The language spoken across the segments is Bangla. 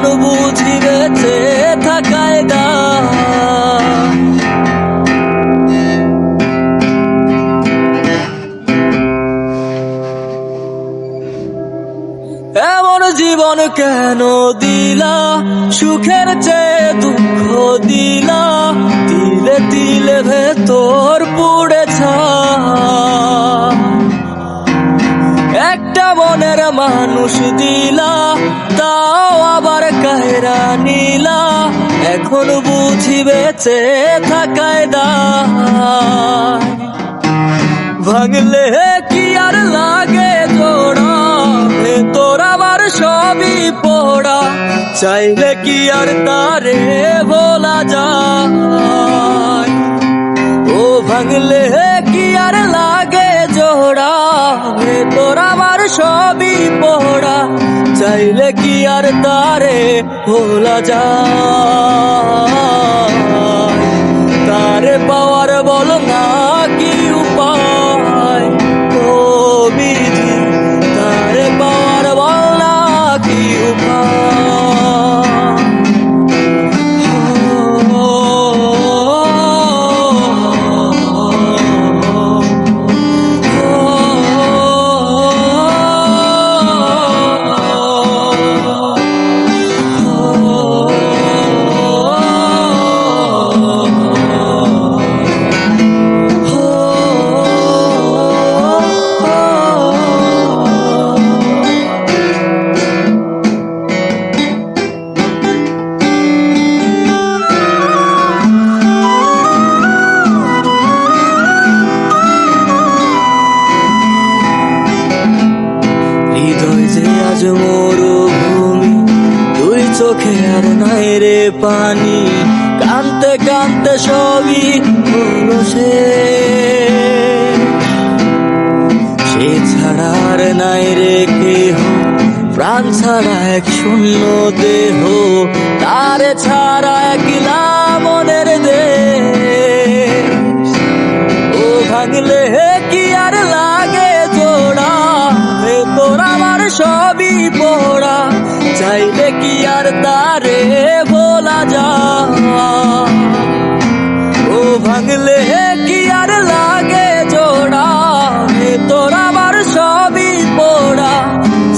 এখন বুঝি বেঁচে থাকায় দায়। এমন জীবন কেন দিলা, সুখের চেয়ে দুঃখ দিলা, তিলে তিলে ভেতর পুড়ে ছাই। একটা মনের মানুষ দিলা, তাও আবার কায়রা নিলা, এখন বুঝি বেঁচে থাকায় দায়। ভাঙলে কি আর লাগে জোড়া, ভেতর আমার সবই পোড়া, চাইলে কি আর তারে বলা যায়। ও ভাঙলে কি আর লাগে জোড়া, ভেতর আমার সবই পোড়া, চাইলে কি আর তারে ভোলা যায়। তারে পাওয়ার বল না কি উপায়, ও বিধি তারে পাওয়ার বল না কি উপায়। হৃদয় যে আজ মরুভূমি, দুই চোখে আর নাই রে পানি, কানতে কানতে সবই হলো সে ছাড়া আর নাই রে কেহ, প্রাণ ছাড়া এক শূন্য দেহ, তারে ছাড়া একলা মনের দেশ। ও ভাঙলে কি আর লাগে জোড়া, ভেতর আমার সবই পোড়া, চাইলে কি আর তারে ভোলা যায়। ও ভাঙলে কি আর লাগে জোড়া, ভেতর আমার সবই পোড়া,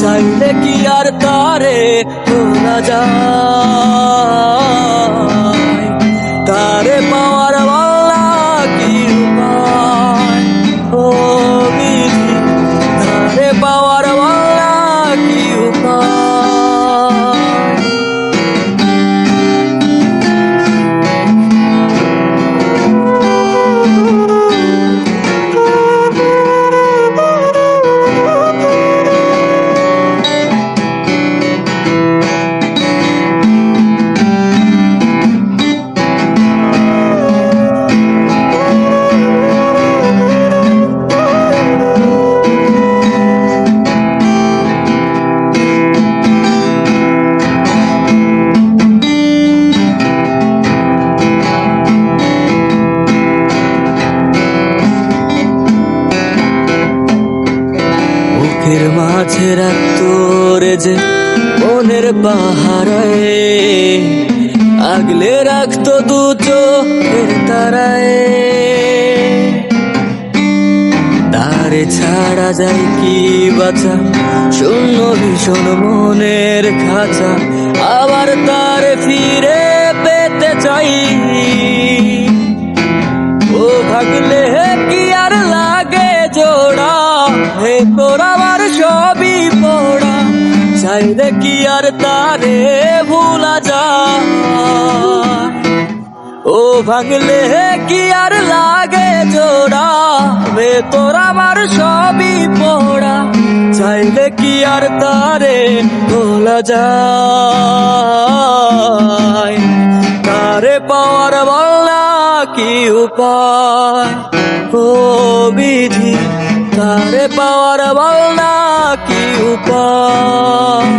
চাইলে কি আর তারে ভোলা যায়। তারে পাওয়ার বলা কি উপায়, ও বিধি তারে পাওয়ার বলা কি উপায়। বুকের মাঝে রাখতো রে যে মনের পাহারায়, আগলে রাখতো দু চোখের তারায়। তারে ছাড়া যায় কি বাঁচা, শূন্য ভীষণ মনের খাঁচা, আবার তারে ফিরে পেতে চাই। ও ভাগলে কি আর লাগে জোড়া, ভেতর আমার সবই পোড়া, চাইলে কি আর তারে ভোলা যায়। ও ভাঙলে কি আর লাগে জোড়া, ভেতর আমার সবই পোড়া, চাইলে কি আর তারে ভোলা যায়। তারে পাওয়ার বলা কি উপায়, ও বিধি তারে পাওয়ার বলা কি উপায়।